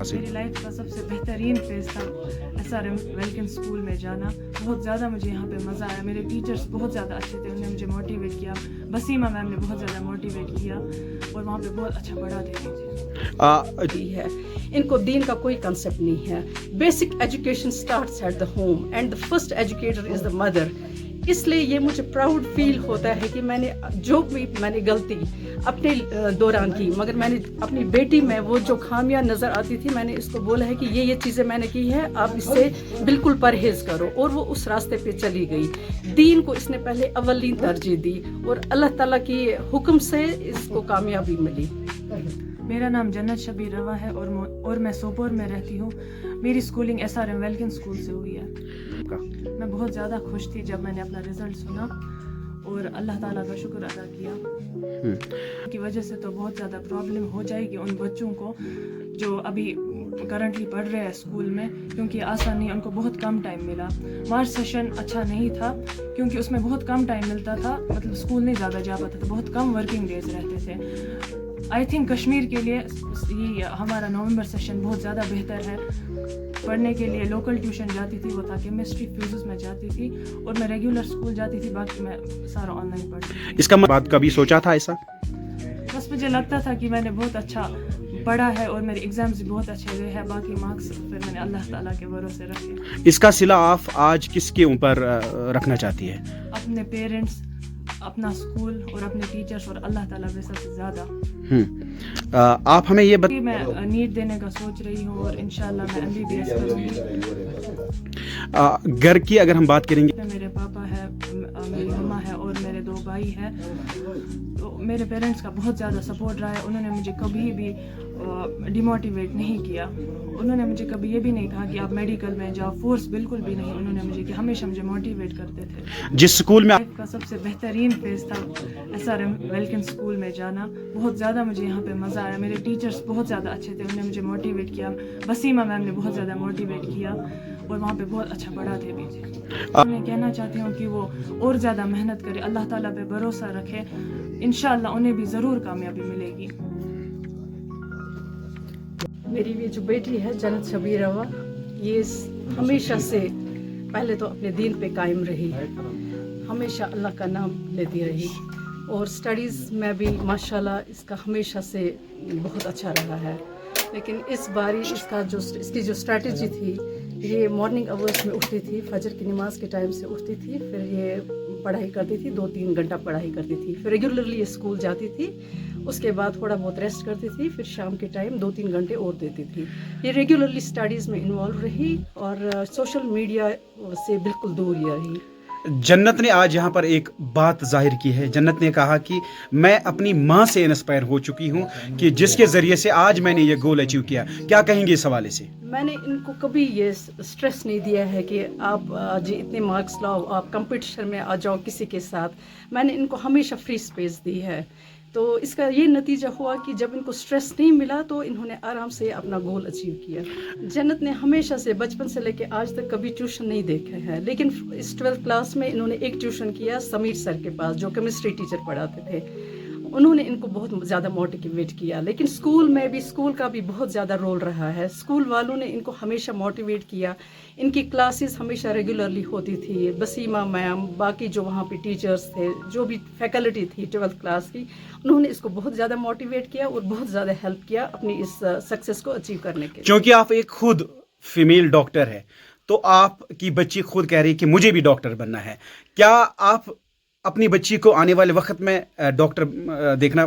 میری لائف کا سب سے بہترین فیز تھا SRM ویلکن اسکول میں جانا. بہت زیادہ مجھے یہاں پہ مزہ آیا. میرے ٹیچرس بہت زیادہ اچھے تھے, انہوں نے مجھے موٹیویٹ کیا. بسیمہ میم نے بہت زیادہ موٹیویٹ کیا اور وہاں پہ بہت اچھا پڑھاتے تھے. ان کو دین کا کوئی کنسیپٹ نہیں ہے. Basic education starts at the home and the first educator is the mother. اس لیے یہ مجھے پراؤڈ فیل ہوتا ہے کہ میں نے جو بھی میں نے غلطی اپنے دوران کی, مگر میں نے اپنی بیٹی میں وہ جو خامیاں نظر آتی تھی, میں نے اس کو بولا ہے کہ یہ چیزیں میں نے کی ہے, آپ اس سے بالکل پرہیز کرو, اور وہ اس راستے پہ چلی گئی. دین کو اس نے پہلے اولین ترجیح دی اور اللہ تعالیٰ کی حکم سے اس کو کامیابی ملی. میرا نام جنت شبیر روا ہے اور میں سوپور میں رہتی ہوں. میری اسکولنگ SRM ویلکن اسکول سے ہوئی ہے. میں بہت زیادہ خوش تھی جب میں نے اپنا رزلٹ سنا اور اللہ تعالیٰ کا شکر ادا کیا. کی وجہ سے تو بہت زیادہ پرابلم ہو جائے گی ان بچوں کو جو ابھی کرنٹلی پڑھ رہے ہیں اسکول میں, کیونکہ آسان نہیں, ان کو بہت کم ٹائم ملا. مارچ سیشن اچھا نہیں تھا کیونکہ اس میں بہت کم ٹائم ملتا تھا, مطلب اسکول نہیں زیادہ جا پاتا تھا, بہت کم ورکنگ ڈیز رہتے تھے. آئی تھنک کشمیر کے لیے یہ ہمارا نومبر سیشن بہت زیادہ بہتر ہے. پڑھنے کے لیے لوکل ٹیوشن جاتی تھی, وہ تھا کیمسٹری فیوزز میں جاتی تھی, اور میں ریگولر اسکول جاتی تھی, باقی میں سارا آن لائن پڑھتی تھی. اس کا بات کبھی سوچا تھا ایسا؟ بس مجھے لگتا تھا کہ میں نے بہت اچھا پڑھا ہے اور میرے ایگزامز بھی بہت اچھے ہوئے ہیں, باقی مارکس پھر میں نے اللہ تعالیٰ کے بھروسے رکھے. اس کا صلہ آپ آج کس کے اوپر رکھنا چاہتی ہے؟ اپنے پیرنٹس, اپنا اسکول اور اپنے ٹیچرس اور اللہ تعالیٰ پہ سب سے زیادہ. آپ ہمیں یہ میں نیٹ دینے کا سوچ رہی ہوں اور انشاءاللہ میں MBBS کروں گی. گھر کی اگر ہم بات کریں گے, میرے پاپا ہے, میری مما ہے اور میرے 2 بھائی ہیں. تو میرے پیرنٹس کا بہت زیادہ سپورٹ رہا ہے. انہوں نے مجھے کبھی بھی ڈیموٹیویٹ نہیں کیا. انہوں نے مجھے کبھی یہ بھی نہیں کہا کہ آپ میڈیکل میں جاؤ, فورس بالکل بھی نہیں. انہوں نے مجھے کہ ہمیشہ مجھے موٹیویٹ کرتے تھے. جس اسکول میں لائف کا سب سے بہترین فیز تھا SRM ویلکن اسکول میں جانا. بہت زیادہ مجھے یہاں پہ مزہ آیا. میرے ٹیچرس بہت زیادہ اچھے تھے, انہوں نے مجھے موٹیویٹ کیا. بسیمہ میم نے بہت زیادہ موٹیویٹ کیا اور وہاں پہ بہت اچھا پڑھاتے بھی تھے. میں کہنا چاہتی ہوں کہ وہ اور زیادہ محنت کرے, اللہ تعالیٰ پہ بھروسہ رکھے, انشاءاللہ انہیں بھی ضرور کامیابی ملے گی. میری یہ جو بیٹی ہے جنت شبیر روا, یہ ہمیشہ سے پہلے تو اپنے دین پہ قائم رہی, ہمیشہ اللہ کا نام لیتی رہی, اور سٹڈیز میں بھی ماشاءاللہ اس کا ہمیشہ سے بہت اچھا رہا ہے. لیکن اس باری اس کی جو اسٹریٹجی تھی, یہ مارننگ آورس میں اٹھتی تھی, فجر کی نماز کے ٹائم سے اٹھتی تھی, پھر یہ پڑھائی کرتی تھی, 2-3 گھنٹہ پڑھائی کرتی تھی, پھر ریگولرلی اسکول جاتی تھی, اس کے بعد تھوڑا بہت ریسٹ کرتی تھی, پھر شام کے ٹائم 2-3 گھنٹے اور دیتی تھی. یہ ریگولرلی اسٹڈیز میں انوالو رہی اور سوشل میڈیا سے بالکل دور ہی رہی. جنت نے آج یہاں پر ایک بات ظاہر کی ہے. جنت نے کہا کہ میں اپنی ماں سے انسپائر ہو چکی ہوں کہ جس کے ذریعے سے آج میں نے یہ گول اچیو کیا. کیا کہیں گے اس حوالے سے؟ میں نے ان کو کبھی یہ اسٹریس نہیں دیا ہے کہ آپ جی اتنے مارکس لاؤ, آپ کمپٹیشن میں آ جاؤ کسی کے ساتھ. میں نے ان کو ہمیشہ فری اسپیس دی ہے. تو اس کا یہ نتیجہ ہوا کہ جب ان کو اسٹریس نہیں ملا تو انہوں نے آرام سے اپنا گول اچیو کیا. جنت نے ہمیشہ سے بچپن سے لے کے آج تک کبھی ٹیوشن نہیں دیکھا ہے, لیکن اس 12th کلاس میں انہوں نے ایک ٹیوشن کیا سمیر سر کے پاس, جو کیمسٹری ٹیچر پڑھاتے تھے. انہوں نے ان کو بہت زیادہ موٹیویٹ کیا. لیکن اسکول میں بھی اسکول کا بھی بہت زیادہ رول رہا ہے. اسکول والوں نے ان کو ہمیشہ موٹیویٹ کیا. ان کی کلاسز ہمیشہ ریگولرلی ہوتی تھی. بسیمہ میم, باقی جو وہاں پہ ٹیچرس تھے, جو بھی فیکلٹی تھی 12th کلاس کی, انہوں نے اس کو بہت زیادہ موٹیویٹ کیا اور بہت زیادہ ہیلپ کیا اپنی اس سکسیس کو اچیو کرنے کے لیے. چونکہ آپ ایک خود فیمیل ڈاکٹر ہے, تو آپ کی بچی خود کہہ رہی کہ مجھے بھی ڈاکٹر بننا ہے. کیا آپ اپنی بچی کو آنے والے وقت میں ڈاکٹر دیکھنا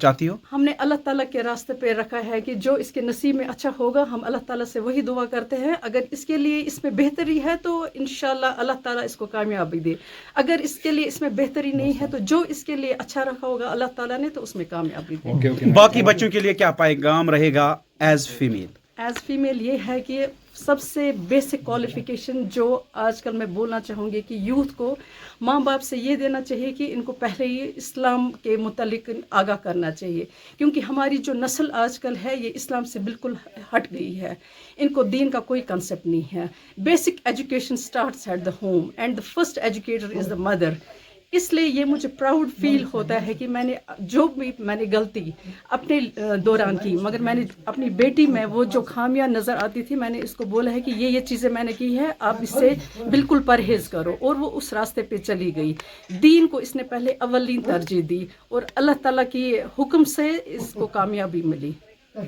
چاہتی ہو؟ ہم نے اللہ تعالیٰ کے راستے پہ رکھا ہے کہ جو اس کے نصیب میں اچھا ہوگا, ہم اللہ تعالیٰ سے وہی دعا کرتے ہیں. اگر اس کے لیے اس میں بہتری ہے تو انشاءاللہ اللہ تعالیٰ اس کو کامیابی دے. اگر اس کے لیے اس میں بہتری نہیں ہے تو جو اس کے لیے اچھا رکھا ہوگا اللہ تعالیٰ نے تو اس میں کامیابی دے. باقی بچوں کے لیے کیا پیغام رہے گا ایز فیمیل؟ ایز فیمیل یہ ہے کہ سب سے بیسک کوالیفیکیشن جو آج کل میں بولنا چاہوں گی کہ یوتھ کو ماں باپ سے یہ دینا چاہیے کہ ان کو پہلے ہی اسلام کے متعلق آگاہ کرنا چاہیے, کیونکہ ہماری جو نسل آج کل ہے یہ اسلام سے بالکل ہٹ گئی ہے. ان کو دین کا کوئی کنسیپٹ نہیں ہے. Basic education starts at the home and the first educator is the mother. اس لیے یہ مجھے پراؤڈ فیل ہوتا ہے کہ میں نے جو بھی میں نے غلطی اپنے دوران کی، مگر میں نے اپنی بیٹی میں وہ جو خامیاں نظر آتی تھی، میں نے اس کو بولا ہے کہ یہ چیزیں میں نے کی ہے، آپ اس سے بالکل پرہیز کرو، اور وہ اس راستے پہ چلی گئی۔ دین کو اس نے پہلے اولین ترجیح دی، اور اللہ تعالیٰ کی حکم سے اس کو کامیابی ملی۔